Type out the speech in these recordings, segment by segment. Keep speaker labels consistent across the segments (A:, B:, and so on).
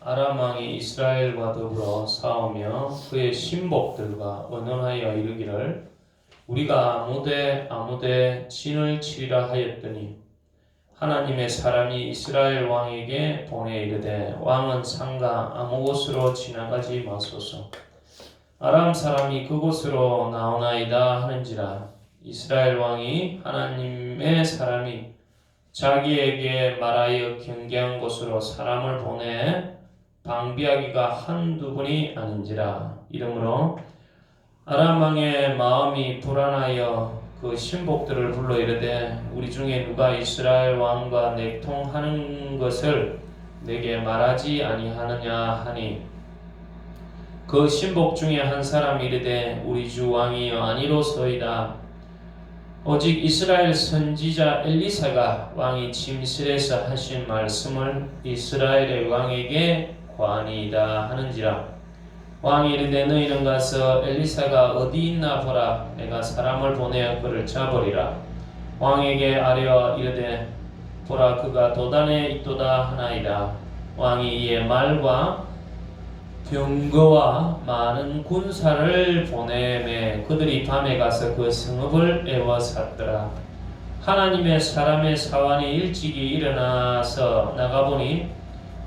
A: 아람 왕이 이스라엘과 더불어 싸우며 그의 신복들과 언언하여 이르기를 우리가 아무데 진을 치리라 하였더니 하나님의 사람이 이스라엘 왕에게 보내 이르되 왕은 상가 아무 곳으로 지나가지 마소서. 아람 사람이 그곳으로 나오나이다 하는지라. 이스라엘 왕이 하나님의 사람이 자기에게 말하여 경계한 곳으로 사람을 보내 방비하기가 한두 분이 아닌지라. 이러므로 아람 왕의 마음이 불안하여 그 신복들을 불러 이르되 우리 중에 누가 이스라엘 왕과 내통하는 것을 내게 말하지 아니하느냐 하니 그 신복 중에 한 사람이 이르되 우리 주 왕이여 아니로소이다. 오직 이스라엘 선지자 엘리사가 왕이 침실에서 하신 말씀을 이스라엘의 왕에게 관이다 하는지라. 왕이 이르되 너희는 가서 엘리사가 어디 있나 보라. 내가 사람을 보내어 그를 잡으리라. 왕에게 아뢰어 이르되 보라 그가 도단에 있도다 하나이다. 왕이 이에 말과 병거와 많은 군사를 보내매 그들이 밤에 가서 그 성읍을 에워쌌더라. 하나님의 사람의 사환이 일찍이 일어나서 나가보니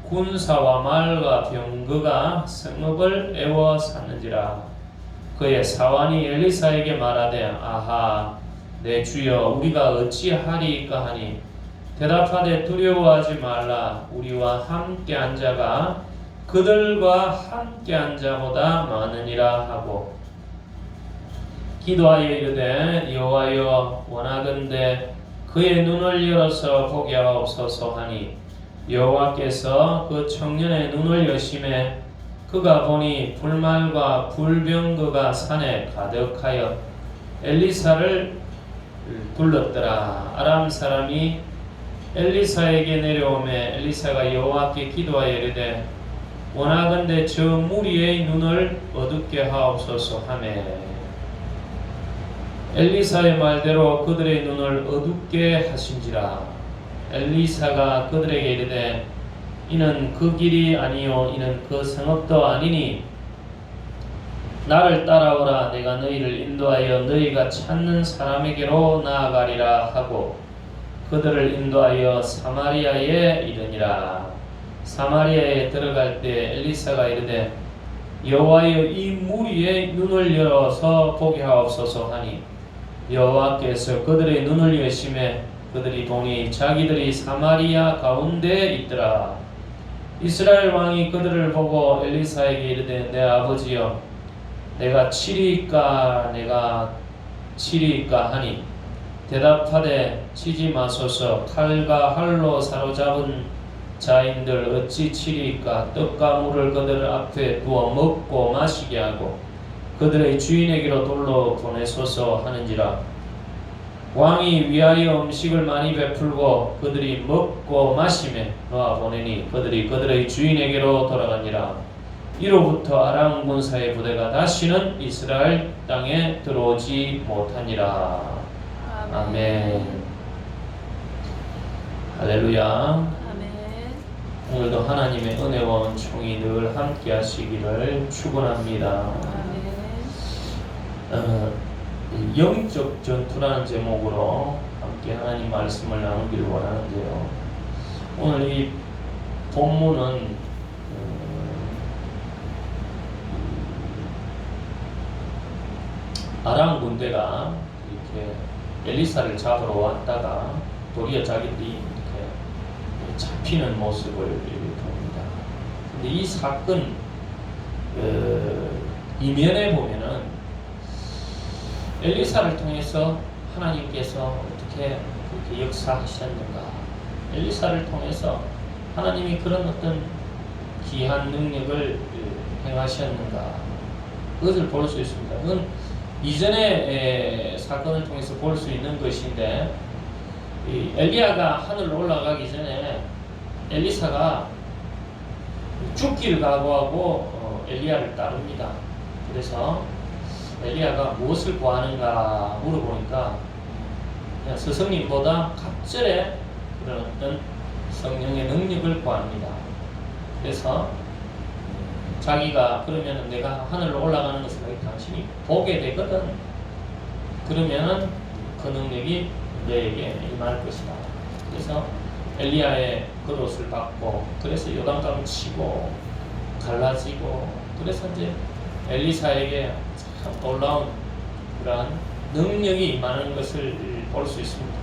A: 군사와 말과 병거가 성읍을 에워쌌는지라. 그의 사환이 엘리사에게 말하되 아하 내 주여 우리가 어찌하리이까 하니 대답하되 두려워하지 말라. 우리와 함께한 자가 그들과 함께한 자보다 많으니라 하고 기도하여 이르되 여호와여 원하건대 그의 눈을 열어서 보게 하옵소서 하니 여호와께서 그 청년의 눈을 여심해 그가 보니 불말과 불병거가 산에 가득하여 엘리사를 둘렀더라. 아람 사람이 엘리사에게 내려오매 엘리사가 여호와께 기도하여 이르되 원하건대 저 무리의 눈을 어둡게 하옵소서 하매 엘리사의 말대로 그들의 눈을 어둡게 하신지라. 엘리사가 그들에게 이르되 이는 그 길이 아니요 이는 그 성읍도 아니니 나를 따라오라. 내가 너희를 인도하여 너희가 찾는 사람에게로 나아가리라 하고 그들을 인도하여 사마리아에 이르니라. 사마리아에 들어갈 때 엘리사가 이르되 여호와여 이 무리의 눈을 열어서 보게 하옵소서 하니 여호와께서 그들의 눈을 여심해 그들이 보니 자기들이 사마리아 가운데 있더라. 이스라엘 왕이 그들을 보고 엘리사에게 이르되 내 아버지여 내가 치리이까 하니 대답하되 치지 마소서. 칼과 활로 사로잡은 자인들 어찌 치리이까. 떡과 물을 그들 앞에 두어 먹고 마시게 하고 그들의 주인에게로 돌로 보내소서 하는지라. 왕이 위하여 음식을 많이 베풀고 그들이 먹고 마시매 놓아 보내니 그들이 그들의 주인에게로 돌아가니라. 이로부터 아람 군사의 부대가 다시는 이스라엘 땅에 들어오지 못하니라. 아멘. 할렐루야. 오늘도 하나님의 은혜와 은총이 늘 함께 하시기를 축원합니다. 영적 전투라는 제목으로 함께 하나님 말씀을 나누기를 원하는데요. 오늘 이 본문은 아람 군대가 이렇게 엘리사를 잡으러 왔다가 도리어 자기들이 이렇게 잡히는 모습을 봅니다. 근데 이 사건 이면에 보면은 엘리사를 통해서 하나님께서 어떻게 그렇게 역사하셨는가, 엘리사를 통해서 하나님이 그런 어떤 귀한 능력을 행하셨는가, 그것을 볼 수 있습니다. 그건 이전의 사건을 통해서 볼 수 있는 것인데, 엘리야가 하늘로 올라가기 전에 엘리사가 죽기를 각오하고 엘리야를 따릅니다. 그래서 엘리야가 무엇을 구하는가 물어보니까 그냥 스승님보다 갑절에 그런 어떤 성령의 능력을 구합니다. 그래서 자기가 그러면은 내가 하늘로 올라가는 것을 당신이 보게 되거든. 그러면은 그 능력이 너에게 임할 것이다. 그래서 엘리야의 겉옷을 받고 그래서 요단강을 치고 갈라지고 그래서 이제 엘리사에게 참 놀라운 그러한 능력이 임하는 것을 볼 수 있습니다.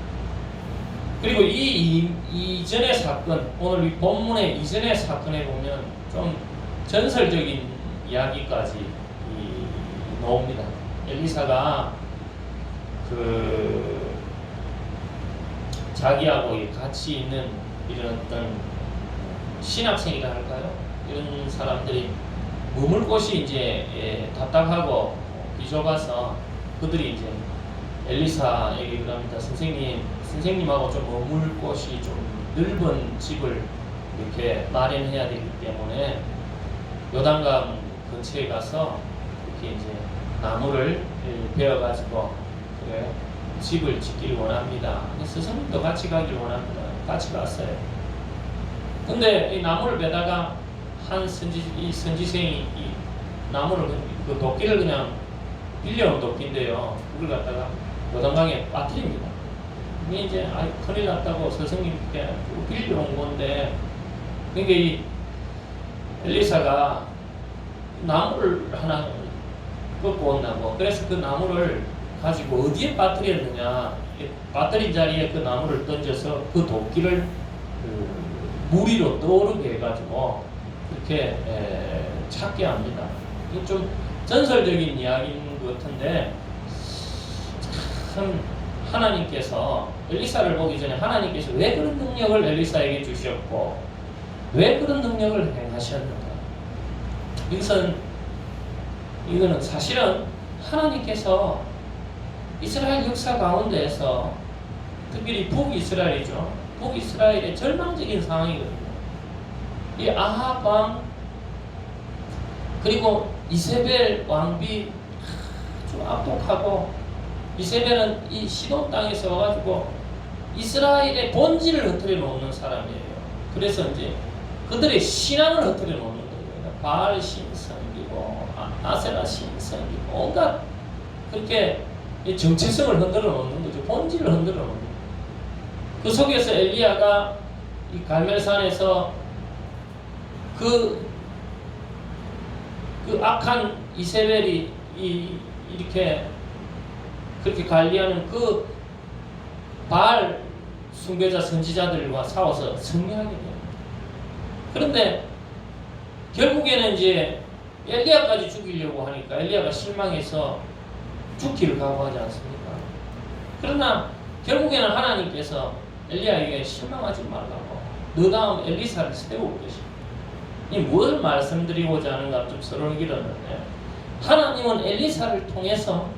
A: 그리고 이 이전의 사건, 오늘 이 본문의 이전의 사건에 보면 좀 전설적인 이야기까지 나옵니다. 엘리사가 그 자기하고 같이 있는 이런 어떤 신학생이라 할까요? 이런 사람들이 머물 곳이 이제 답답하고 비좁아서 그들이 이제 엘리사에게 그럽니다. 선생님하고 좀 머물 곳이 좀 넓은 집을 이렇게 마련해야 되기 때문에 요단강 근처에 가서 이렇게 이제 나무를 베어가지고 그래 집을 짓기를 원합니다. 스승님도 같이 가길 원합니다. 같이 갔어요. 근데 이 나무를 베다가 한 선지생이 이 나무를 그 도끼를 그냥 빌려온 도끼인데요. 그걸 갖다가 요단강에 빠뜨립니다. 이게 이제 큰일 났다고 스승님께 빌려온 건데, 그러니까 이 엘리사가 나무를 하나 꺾고 온다고. 그래서 그 나무를 가지고 어디에 빠뜨렸느냐? 빠뜨린 자리에 그 나무를 던져서 그 도끼를 물 위로 떠오르게 해가지고 그렇게 찾게 합니다. 이게 좀 전설적인 이야기인 것 같은데, 참 하나님께서 엘리사를 보기 전에 하나님께서 왜 그런 능력을 엘리사에게 주셨고 왜 그런 능력을 행하셨는가? 이거는 사실은 하나님께서 이스라엘 역사 가운데에서 특별히 북이스라엘이죠. 북이스라엘의 절망적인 상황이거든요. 이 아합 왕 그리고 이세벨 왕비 아주 악독하고, 이세벨은 이 시돈 땅에서 와가지고 이스라엘의 본질을 흐트려 놓는 사람이에요. 그래서 이제 그들의 신앙을 흐트려 놓는 거예요. 바알 신성이고 아세라 신성이고 온갖 그렇게 정체성을 흔들어 놓는 거죠. 본질을 흔들어 놓는 거예요. 그 속에서 엘리야가 이 갈멜산에서 그 악한 이세벨이 이렇게 그렇게 관리하는 그 바알 숭배자 선지자들과 싸워서 승리하게 돼요. 그런데 결국에는 이제 엘리야까지 죽이려고 하니까 엘리야가 실망해서 죽기를 각오하지 않습니까? 그러나 결국에는 하나님께서 엘리야에게 실망하지 말라고 너 다음 엘리사를 세울 것이다. 이 뭘 말씀드리고자 하는가 좀 서론을 길었는데, 하나님은 엘리사를 통해서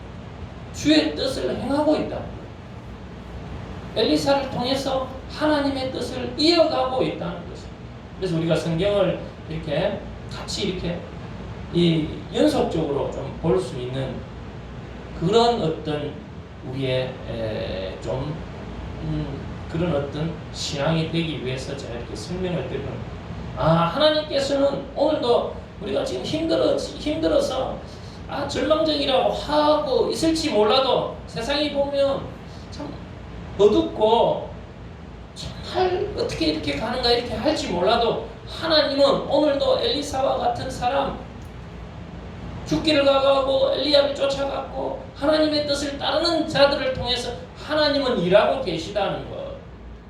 A: 주의 뜻을 행하고 있다. 엘리사를 통해서 하나님의 뜻을 이어가고 있다는 것입니다. 그래서 우리가 성경을 이렇게 같이 이렇게 이 연속적으로 좀 볼 수 있는 그런 어떤 우리의 좀 그런 어떤 신앙이 되기 위해서 제가 이렇게 설명을 드리는. 하나님께서는 오늘도 우리가 지금 힘들어서 절망적이라고 하고 있을지 몰라도 세상이 보면 참 어둡고 정말 어떻게 이렇게 가는가 이렇게 할지 몰라도 하나님은 오늘도 엘리사와 같은 사람 죽기를 각오하고 엘리야를 쫓아갔고 하나님의 뜻을 따르는 자들을 통해서 하나님은 일하고 계시다는 것,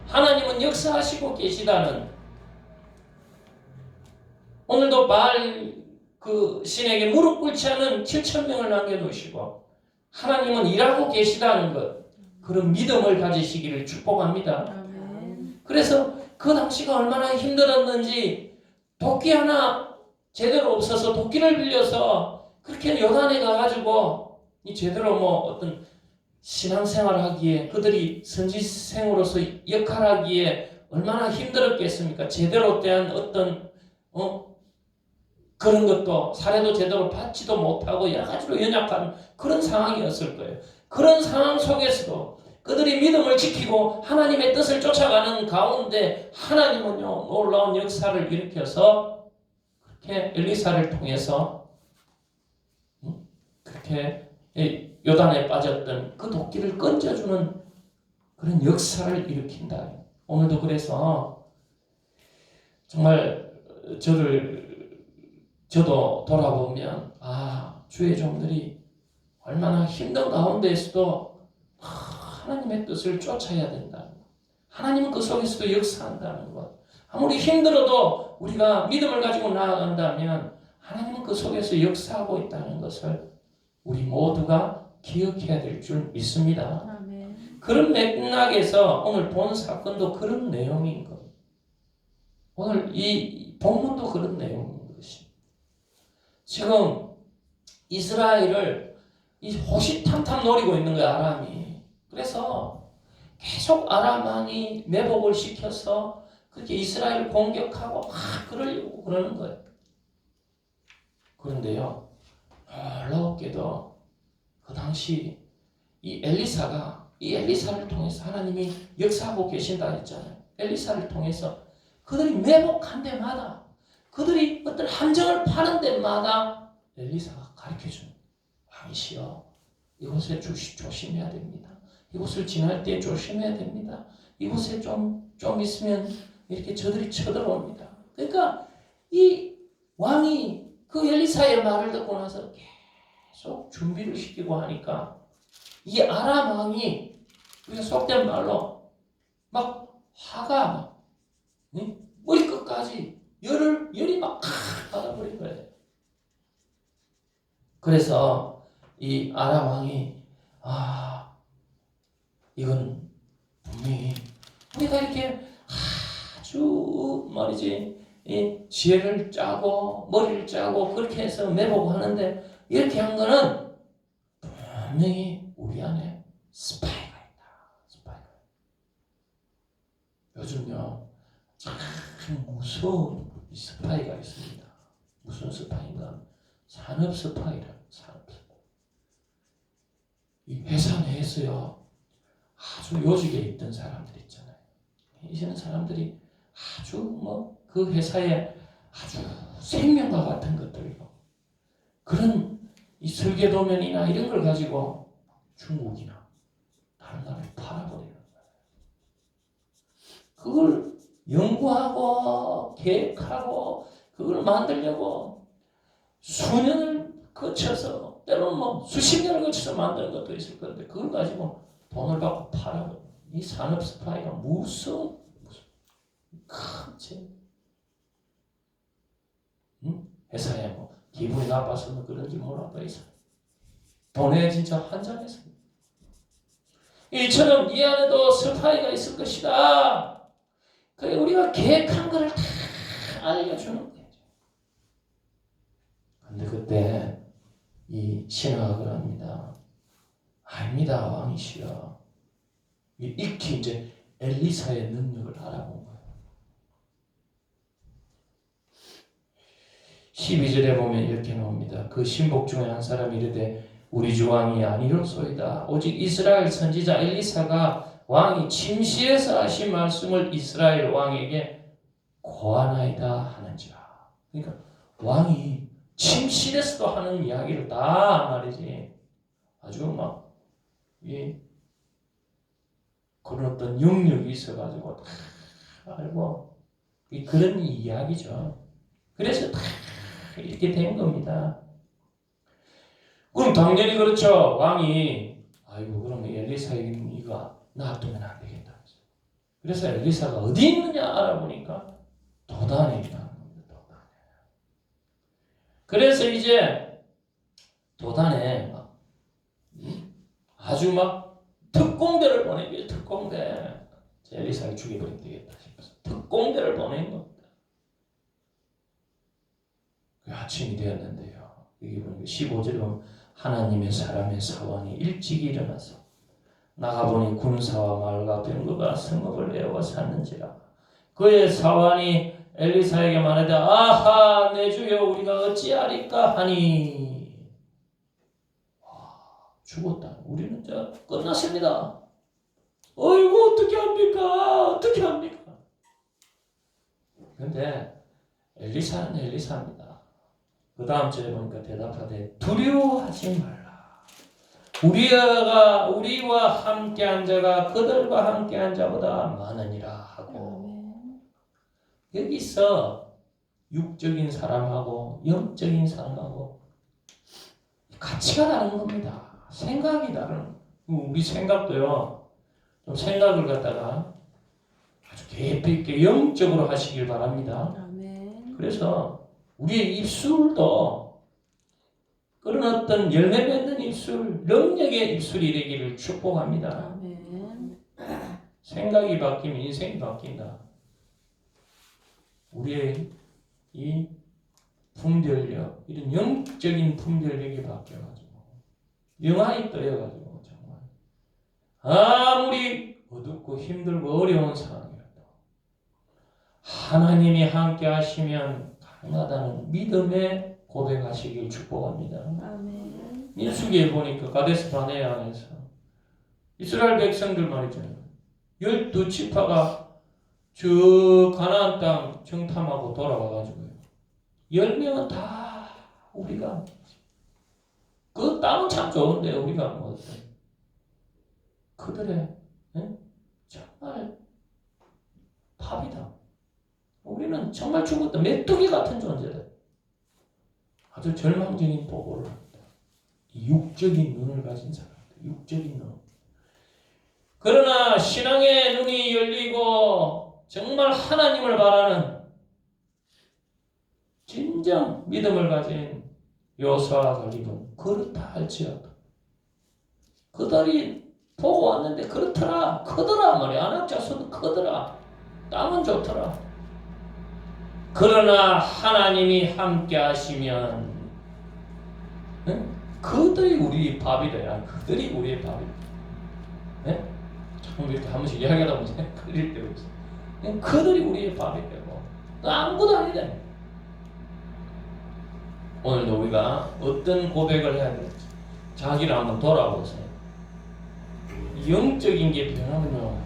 A: 하나님은 역사하시고 계시다는, 오늘도 바알 그 신에게 무릎 꿇지 않은 7,000명을 남겨놓으시고 하나님은 일하고 계시다는 것, 그런 믿음을 가지시기를 축복합니다. 그래서 그 당시가 얼마나 힘들었는지, 도끼 하나 제대로 없어서 도끼를 빌려서 그렇게 요단에 가가지고 이 제대로 뭐 어떤 신앙생활을 하기에, 그들이 선지생으로서 역할하기에 얼마나 힘들었겠습니까? 제대로 대한 어떤 그런 것도 사례도 제대로 받지도 못하고 여러 가지로 연약한 그런 상황이었을 거예요. 그런 상황 속에서도 그들이 믿음을 지키고 하나님의 뜻을 쫓아가는 가운데 하나님은요 놀라운 역사를 일으켜서 이렇게 엘리사를 통해서 그렇게 요단에 빠졌던 그 도끼를 건져주는 그런 역사를 일으킨다. 오늘도 그래서 정말 저도 돌아보면 주의 종들이 얼마나 힘든 가운데에서도 하나님의 뜻을 쫓아야 된다. 하나님은 그 속에서도 역사한다는 것. 아무리 힘들어도 우리가 믿음을 가지고 나아간다면 하나님은 그 속에서 역사하고 있다는 것을 우리 모두가 기억해야 될 줄 믿습니다.
B: 아멘.
A: 그런 맥락에서 오늘 본 사건도 그런 내용인 겁니다. 오늘 이 본문도 그런 내용인 것입니다. 지금 이스라엘을 이 호시탐탐 노리고 있는 거야, 아람이. 그래서 계속 아람 왕이 매복을 시켜서 그렇게 이스라엘을 공격하고 막 그러려고 그러는 거예요. 그런데요, 놀랍게도 그 당시 이 엘리사를 통해서 하나님이 역사하고 계신다 했잖아요. 엘리사를 통해서 그들이 매복한 데마다, 그들이 어떤 함정을 파는 데마다 엘리사가 가르쳐주는, 왕이시여, 이곳에 조심해야 됩니다. 이곳을 지날 때 조심해야 됩니다. 이곳에 좀 있으면 이렇게 저들이 쳐들어옵니다. 그러니까 이 왕이 그 엘리사의 말을 듣고 나서 계속 준비를 시키고 하니까 이 아람 왕이 우리가 속된 말로 막 화가 막 머리 끝까지 열이 막 받아버린 거예요. 그래서 이 아람 왕이 이건 분명히 우리가 이렇게 아주 말이지 지혜를 짜고 머리를 짜고 그렇게 해서 매복하는데 이렇게 한 거는 분명히 우리 안에 스파이가 있다. 스파이가. 요즘요 참 무서운 스파이가 있습니다. 무슨 스파이인가? 산업 스파이라. 산업 스파이. 이 회사 내에서요 아주 요직에 있던 사람들 있잖아요. 이런 사람들이 아주 그 회사에 아주 생명과 같은 것들이고 그런 이 설계도면이나 이런 걸 가지고 중국이나 다른 나라에 팔아버리는 거예요. 그걸 연구하고 계획하고 그걸 만들려고 수년을 거쳐서 때로는 수십 년을 거쳐서 만드는 것도 있을 건데 그걸 가지고 돈을 받고 팔아버려. 이 산업 스파이가 무슨 큰 죄. 회사에 기분이 나빠서 그런지 몰라도 이 사람 돈에 진짜 환장했습니다. 이처럼 이 안에도 스파이가 있을 것이다. 그래 우리가 계획한 것을 다 알려주는 거예요. 근데 그때 이 신하가 그럽니다. 아닙니다, 왕이시여. 익히 이제 엘리사의 능력을 알아본 거예요. 12절에 보면 이렇게 나옵니다. 그 신복 중에 한 사람이 이르되 우리 주 왕이 아니로소이다. 오직 이스라엘 선지자 엘리사가 왕이 침시에서 하신 말씀을 이스라엘 왕에게 고하나이다 하는지라. 그러니까 왕이 침실에서도 하는 이야기를 다 말이지. 아주 그런 어떤 영역이 있어가지고 다 알고 그런 이야기죠. 그래서 다 이렇게 된 겁니다. 그럼 당연히 그렇죠. 왕이 그러면 엘리사에게 이거 놔두면 안 되겠다. 그래서 엘리사가 어디 있느냐 알아보니까 도단에 있다는 겁니다. 도단에. 그래서 이제 도단에 아주 특공대를 보내기 특공대. 엘리사를 죽여버리면 되겠다 싶어서 특공대를 보낸 겁니다. 아침이 되었는데요. 여기 보니까 15절에 보면 하나님의 사람의 사원이 일찍 일어나서 나가보니 군사와 말과 병거가 성읍을 에워 샀는지라. 그의 사원이 엘리사에게 말하되 아하 내 주여 우리가 어찌하리까 하니. 죽었다. 우리는 이제 끝났습니다. 어이구 어떻게 합니까? 어떻게 합니까? 근데 엘리사는 엘리사입니다. 그 다음 절에 보니까 대답하되 두려워하지 말라. 우리와 함께한 자가 그들과 함께한 자보다 많으니라 하고, 여기서 육적인 사람하고 영적인 사람하고 가치가 다른 겁니다. 생각이 다른. 우리 생각도요, 좀 생각을 갖다가 아주 깊이 있게 영적으로 하시길 바랍니다. 그래서 우리의 입술도 그런 어떤 열매 맺는 입술, 능력의 입술이 되기를 축복합니다. 생각이 바뀌면 인생이 바뀐다. 우리의 이 분별력, 이런 영적인 분별력이 바뀌어가지고 영안이 떠여가지고 정말 아무리 어둡고 힘들고 어려운 상황이라도 하나님이 함께 하시면 가능하다는 믿음의 고백하시길 축복합니다.
B: 아멘.
A: 민수기에 보니까 가데스 바네아에서 이스라엘 백성들 말이죠. 12지파가 저 가나안 땅 정탐하고 돌아와가지고요. 10명은 다 우리가 그 땅은 참 좋은데 우리가 먹었어요. 그들의 정말 밥이다. 우리는 정말 죽었다. 메뚜기 같은 존재다. 아주 절망적인 보고를 합니다. 육적인 눈을 가진 사람들, 육적인 눈. 그러나 신앙의 눈이 열리고 정말 하나님을 바라는 진정 믿음을 가진 여호수아와 갈렙은 그렇다 할지라도 그들이 보고 왔는데 그렇더라, 크더라 말이야. 안악자수도 크더라, 땅은 좋더라. 그러나 하나님이 함께 하시면 그들이 우리 밥이 돼야. 그들이 우리의 밥이 돼. 참 이렇게 한 번씩 이야기하다 보면 그릴 때가 있어. 그들이 우리의 밥이 되고 아무것도 아니다. 오늘도 우리가 어떤 고백을 해야 될지 자기를 한번 돌아보세요. 영적인 게 변하면요,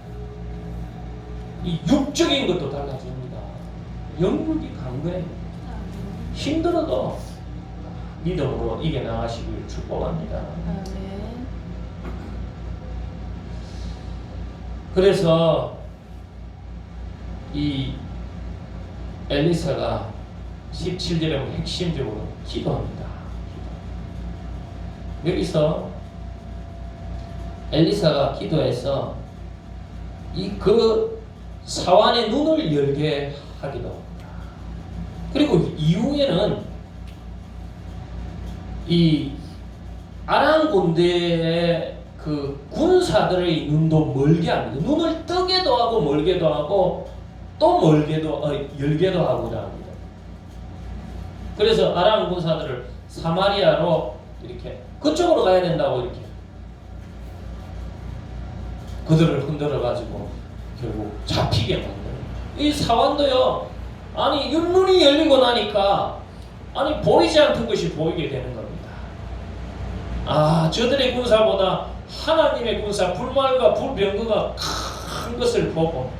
A: 이 육적인 것도 달라집니다. 영육이 강건해. 힘들어도 믿음으로 이겨나가시길 축복합니다. 그래서 이 엘리사가 17절에 핵심적으로 기도합니다. 여기서 엘리사가 기도해서 그 사환의 눈을 열게 하기도 합니다. 그리고 이후에는 이 아람 군대의 그 군사들의 눈도 멀게 합니다. 눈을 뜨게도 하고 멀게도 하고 또 열게도 하고 합니다. 그래서 아람 군사들을 사마리아로 이렇게 그쪽으로 가야 된다고 이렇게 그들을 흔들어 가지고 결국 잡히게 만드는. 이 사환도요, 아니 눈이 열리고 나니까 아니 보이지 않던 것이 보이게 되는 겁니다. 아, 저들의 군사보다 하나님의 군사 불말과 불병거가 큰 것을 보고,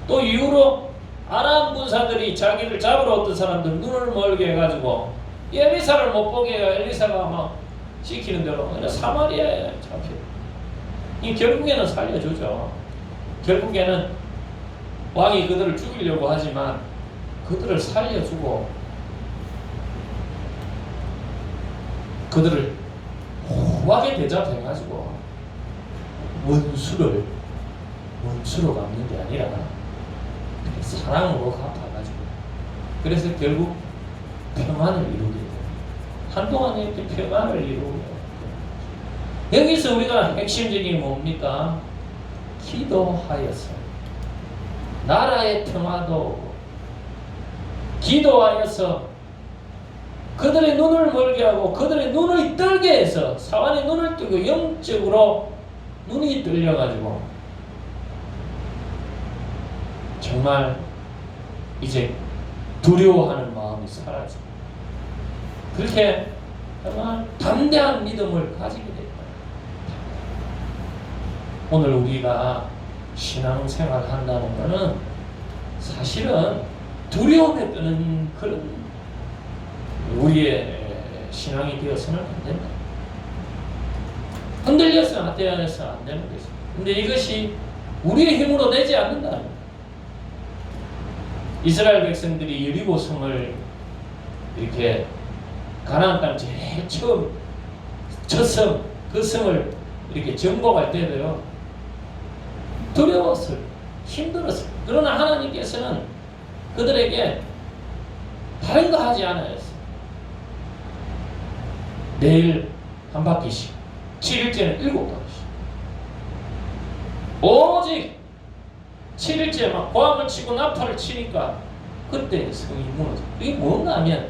A: 또 이후로 아람 군사들이 자기를 잡으러 어떤 사람들 눈을 멀게 해가지고 엘리사를 못 보게 해가 엘리사가 막 시키는 대로 사마리아에 잡혀. 결국에는 살려주죠. 결국에는 왕이 그들을 죽이려고 하지만 그들을 살려주고 그들을 후하게 대접해가지고 원수로 갚는 게 아니라 사랑으로 갚아가지고, 그래서 결국 평안을 이루게 돼요. 한동안 이렇게 평안을 이루게 돼요. 여기서 우리가 핵심적인 게 뭡니까? 기도하여서 나라의 평화도 오고, 기도하여서 그들의 눈을 멀게 하고 그들의 눈을 떨게 해서 사환의 눈을 뜨고 영적으로 눈이 뚫려가지고 정말 이제 두려워하는 마음이 사라지고 그렇게 정말 담대한 믿음을 가지게 될 거예요. 오늘 우리가 신앙생활을 한다는 것은 사실은 두려움에 뜨는 그런 우리의 신앙이 되어서는 안 된다. 흔들려서 안 되는 것이죠. 근데 이것이 우리의 힘으로 되지 않는다. 이스라엘 백성들이 여리고 성을 이렇게 가나안 땅 제일 처음 첫 성, 그 성을 이렇게 정복할 때도요, 두려웠어요. 힘들었어요. 그러나 하나님께서는 그들에게 다른 거 하지 않았어요. 내일 한 바퀴씩, 7일째는 7바퀴씩. 오직 7일째 막 고함을 치고 나팔을 치니까 그때 성이 무너져. 이게 뭔가 하면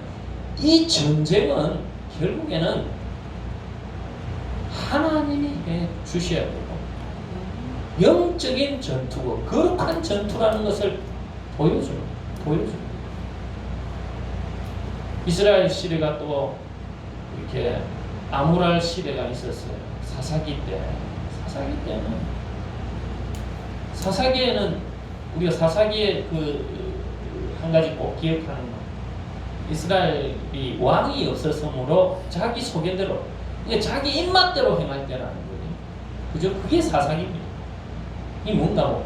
A: 이 전쟁은 결국에는 하나님이 해 주셔야 되고 영적인 전투고 거룩한 전투라는 것을 보여주는. 이스라엘 시대가 또 이렇게 아무랄 시대가 있었어요. 사사기 때는 우리가 사사기에 그 한 가지 꼭 기억하는 거, 이스라엘이 왕이 없었으므로 자기 소견대로, 자기 입맛대로 행할 때라는 거예요. 그죠? 그게 사사기입니다. 이 뭔가고?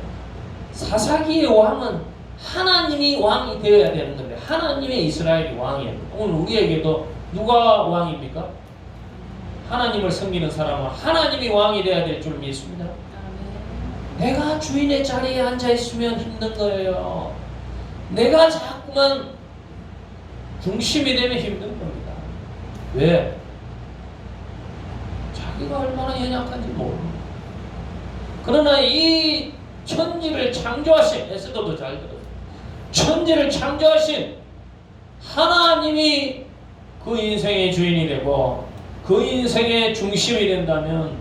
A: 사사기의 왕은 하나님이 왕이 되어야 되는 건데 하나님의 이스라엘이 왕이에요. 오늘 우리에게도 누가 왕입니까? 하나님을 섬기는 사람은 하나님이 왕이 되어야 될 줄 믿습니다. 내가 주인의 자리에 앉아 있으면 힘든 거예요. 내가 자꾸만 중심이 되면 힘든 겁니다. 왜? 자기가 얼마나 연약한지 모릅니다. 그러나 이 천지를 창조하신, 에스더도 잘 들어요. 천지를 창조하신 하나님이 그 인생의 주인이 되고 그 인생의 중심이 된다면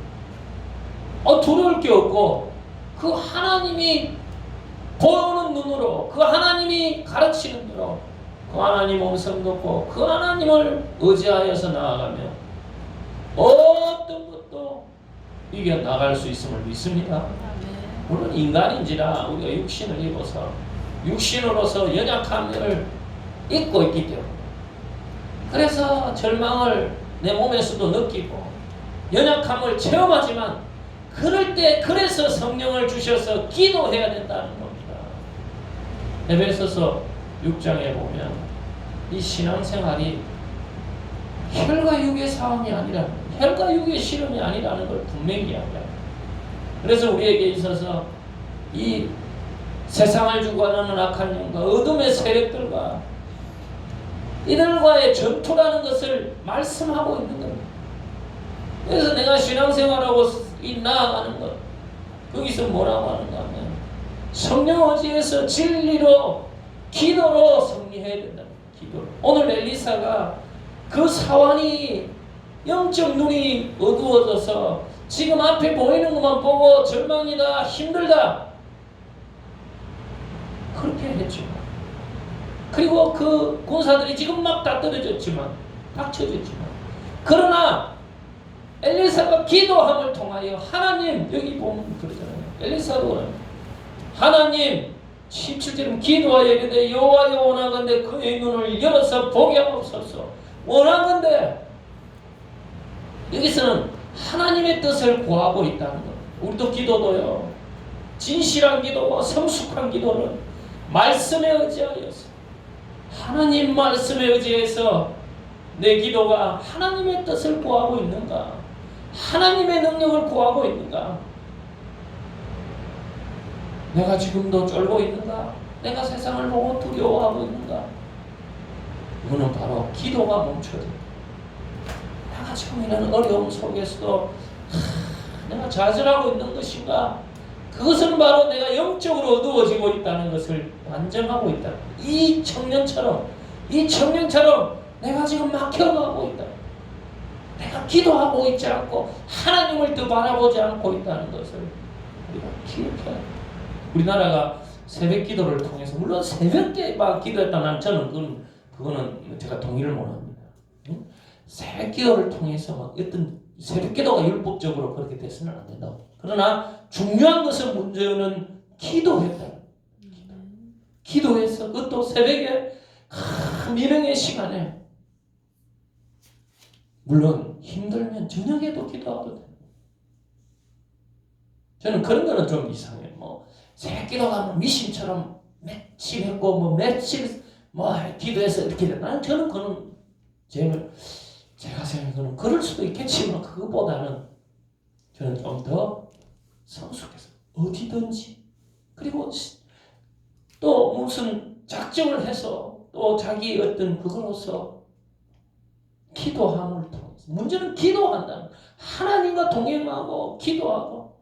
A: 두려울 게 없고, 그 하나님이 보여오는 눈으로, 그 하나님이 가르치는 대로, 그 하나님 음성 듣고 그 하나님을 의지하여서 나아가면 어떤 것도 이겨나갈 수 있음을 믿습니다. 물론 인간인지라 우리가 육신을 입어서 육신으로서 연약함을 잊고 있기 때문에, 그래서 절망을 내 몸에서도 느끼고 연약함을 체험하지만 그럴 때 그래서 성령을 주셔서 기도해야 된다는 겁니다. 에베소서 6장에 보면 이 신앙생활이 혈과 육의 싸움이 아니라, 혈과 육의 실험이 아니라는 걸 분명히 이야기합니다. 그래서 우리에게 있어서 이 세상을 주관하는 악한 영과 어둠의 세력들과 이들과의 전투라는 것을 말씀하고 있는 겁니다. 그래서 내가 신앙생활하고 나아가는 것, 거기서 뭐라고 하는가 하면 성령 의지에서 진리로 기도로 승리해야 된다. 기도로. 오늘 엘리사가 그 사환이 영적 눈이 어두워져서 지금 앞에 보이는 것만 보고 절망이다, 힘들다, 그렇게 했죠. 그리고 그 군사들이 지금 막 다 떨어졌지만, 닥쳐졌지만, 그러나 엘리사가 기도함을 통하여 하나님, 여기 보면 그러잖아요. 엘리사도 하나님 17절은 기도하여 이르되 여호와여 원하건대 그의 눈을 열어서 보게 하옵소서. 원하건대, 여기서는 하나님의 뜻을 구하고 있다는 것. 우리도 기도도요, 진실한 기도와 성숙한 기도는 말씀에 의지하여서, 하나님 말씀에 의지해서 내 기도가 하나님의 뜻을 구하고 있는가, 하나님의 능력을 구하고 있는가, 내가 지금도 쫄고 있는가, 내가 세상을 보고 두려워하고 있는가. 이거는 바로 기도가 멈춰져. 내가 지금 이런 어려움 속에서도 내가 좌절하고 있는 것인가, 그것은 바로 내가 영적으로 어두워지고 있다는 것을 반증하고 있다. 이 청년처럼 내가 지금 막혀가고 있다. 내가 기도하고 있지 않고 하나님을 더 바라보지 않고 있다는 것을 우리가 기억해야 돼. 우리나라가 새벽 기도를 통해서, 물론 새벽에 막 기도했다, 저는 그거는 제가 동의를 못합니다. 새벽 기도를 통해서 어떤 새벽 기도가 율법적으로 그렇게 돼서는 안 된다고. 그러나 중요한 것은, 문제는 기도했다. 기도해서 그것도 새벽에 미령의 시간에 물론 힘들면 저녁에도 기도하도 돼요. 저는 그런 거는 좀 이상해요. 뭐 새끼도가 미신처럼 며칠 했고 뭐 며칠 뭐 기도해서 이렇게 돼. 저는 그는 제가 생각하는 그럴 수도 있겠지만 그거보다는 저는 좀 더 성숙해서 어디든지 그리고 또 무슨 작정을 해서 또 자기 어떤 그거로서 기도함을 통해서 문제는 기도한다는 하나님과 동행하고 기도하고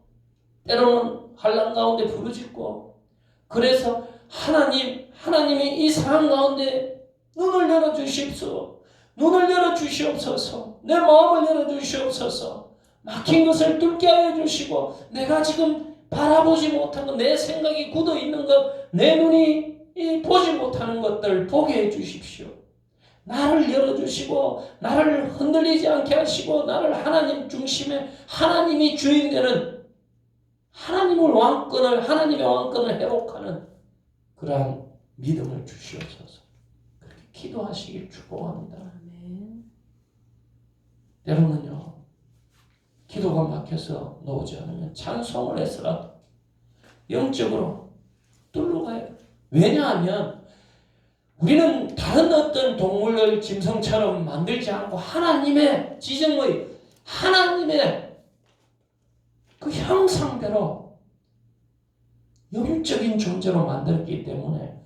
A: 때로는 환난 가운데 부르짖고 그래서 하나님이 이 상황 가운데 눈을 열어주십시오. 눈을 열어주시옵소서. 내 마음을 열어주시옵소서. 막힌 것을 뚫게 하여 주시고 내가 지금 바라보지 못한 것, 내 생각이 굳어있는 것, 내 눈이 보지 못하는 것들 보게 해 주십시오. 나를 열어주시고 나를 흔들리지 않게 하시고 나를 하나님 중심에 하나님이 주인 되는 하나님의 왕권을 회복하는 그러한 믿음을 주시옵소서. 그렇게 기도하시길 축복합니다. 때로는요 기도가 막혀서 나오지 않으면 찬송을 해서라도 영적으로 뚫러 가야 돼요. 왜냐하면 우리는 다른 어떤 동물을 짐승처럼 만들지 않고 하나님의 지정의 하나님의 그 형상대로 영적인 존재로 만들었기 때문에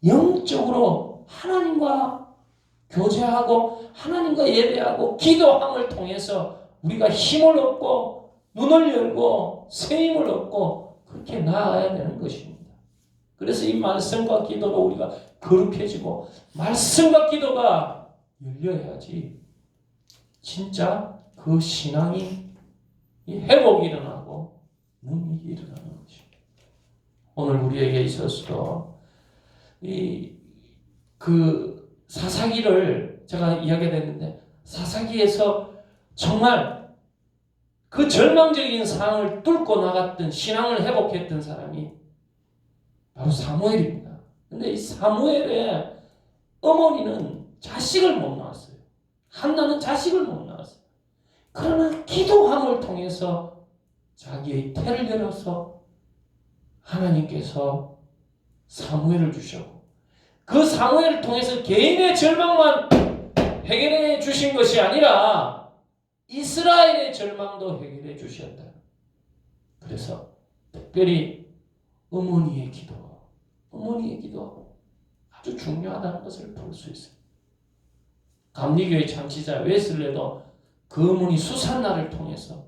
A: 영적으로 하나님과 교제하고 하나님과 예배하고 기도함을 통해서 우리가 힘을 얻고 눈을 열고 새 힘을 얻고 그렇게 나아가야 되는 것입니다. 그래서 이 말씀과 기도로 우리가 거룩해지고 말씀과 기도가 열려야지 진짜 그 신앙이 회복이 일어나고 능력이 일어나는 것입니다. 오늘 우리에게 있어서도 그 사사기를 제가 이야기했는데 사사기에서 정말 그 절망적인 상황을 뚫고 나갔던 신앙을 회복했던 사람이 바로 사무엘입니다. 근데 이 사무엘의 어머니는 자식을 못 낳았어요. 한나는 자식을 못 낳았어요. 그러나 기도함을 통해서 자기의 태를 열어서 하나님께서 사무엘을 주셨고 그 사무엘을 통해서 개인의 절망만 해결해 주신 것이 아니라 이스라엘의 절망도 해결해 주셨다. 그래서 특별히 어머니의 기도 아주 중요하다는 것을 볼 수 있어요. 감리교의 창시자 웨슬레도 그 어머니 수산나를 통해서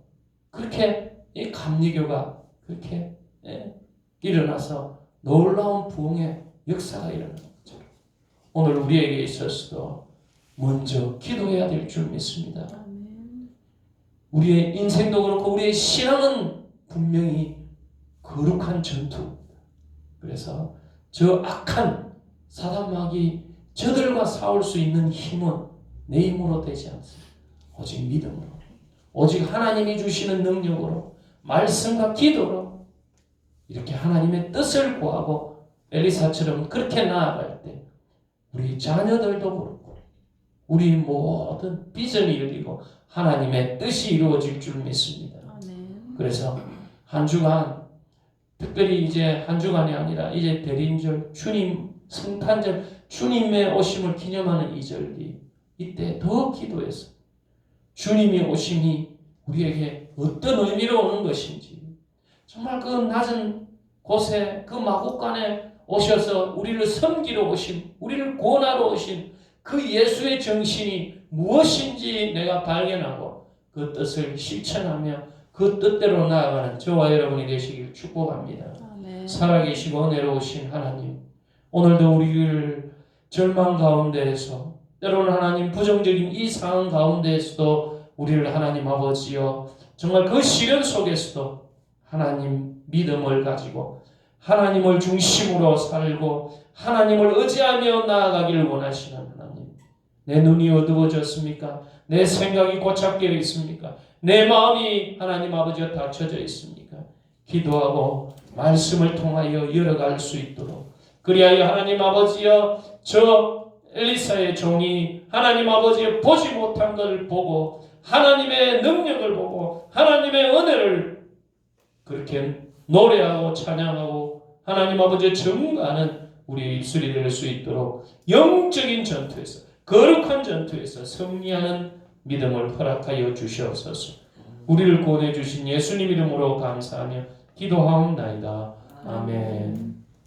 A: 그렇게 이 감리교가 그렇게 일어나서 놀라운 부흥의 역사가 일어나는 거죠. 오늘 우리에게 있어서도 먼저 기도해야 될 줄 믿습니다. 우리의 인생도 그렇고 우리의 신앙은 분명히 거룩한 전투입니다. 그래서 저 악한 사단마귀 저들과 싸울 수 있는 힘은 내 힘으로 되지 않습니다. 오직 믿음으로, 오직 하나님이 주시는 능력으로, 말씀과 기도로 이렇게 하나님의 뜻을 구하고 엘리사처럼 그렇게 나아갈 때 우리 자녀들도 그렇고 우리 모든 비전이 열리고 하나님의 뜻이 이루어질 줄 믿습니다. 그래서 한 주간 특별히 이제 한 주간이 아니라 이제 대림절, 주님 성탄절, 주님의 오심을 기념하는 이 절기 이때 더 기도해서 주님이 오심이 우리에게 어떤 의미로 오는 것인지 정말 그 낮은 곳에 그 마국간에 오셔서 우리를 섬기러 오신, 우리를 구원하러 오신 그 예수의 정신이 무엇인지 내가 발견하고 그 뜻을 실천하며 그 뜻대로 나아가는 저와 여러분이 되시길 축복합니다. 아멘. 살아계시고 내려오신 하나님, 오늘도 우리를 절망 가운데에서 때로는 하나님 부정적인 이 상황 가운데에서도 우리를 하나님 아버지여 정말 그 시련 속에서도 하나님 믿음을 가지고 하나님을 중심으로 살고 하나님을 의지하며 나아가기를 원하시는 하나님, 내 눈이 어두워졌습니까? 내 생각이 고착되어 있습니까? 내 마음이 하나님 아버지와 닫혀져 있습니까? 기도하고 말씀을 통하여 열어갈 수 있도록 그리하여 하나님 아버지여 저 엘리사의 종이 하나님 아버지의 보지 못한 것을 보고 하나님의 능력을 보고 하나님의 은혜를 그렇게 노래하고 찬양하고 하나님 아버지의 증거하는 우리의 입술이 될 수 있도록 영적인 전투에서 거룩한 전투에서 승리하는 믿음을 허락하여 주시옵소서. 우리를 구원해 주신 예수님 이름으로 감사하며 기도하옵나이다. 아멘.